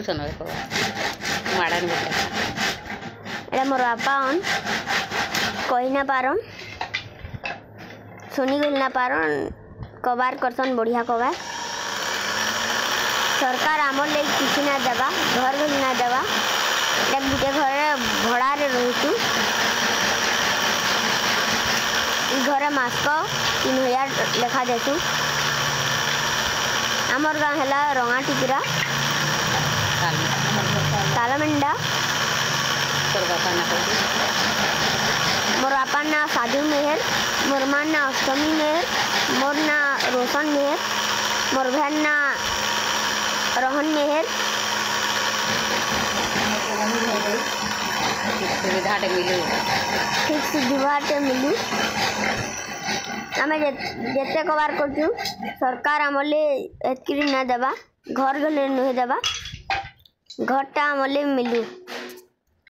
कौन माड़न एटा मोर बापा कही ना पारन सुनी गल ना पारन कबार करसन बढ़िया कबार सरकार आमर लगे किसी ना देवा घर घर ना देवा गोटे घर भड़ा रोचु घरे मास्क 3000 लेखा देसु आमर गाँव है रंगा टिकरा तालमेंडा मोर बापा ना साधु मेहर मोर मां ना अष्टमी मेहर मोर ना रोशन मेहर मोर बहन ना रोहन मेहर ठीक सुविधा मिलू आम जिते कबार कर सरकार आमले एतकी ना देवा घर गले नुहे देवा घरटा आमले मिलू।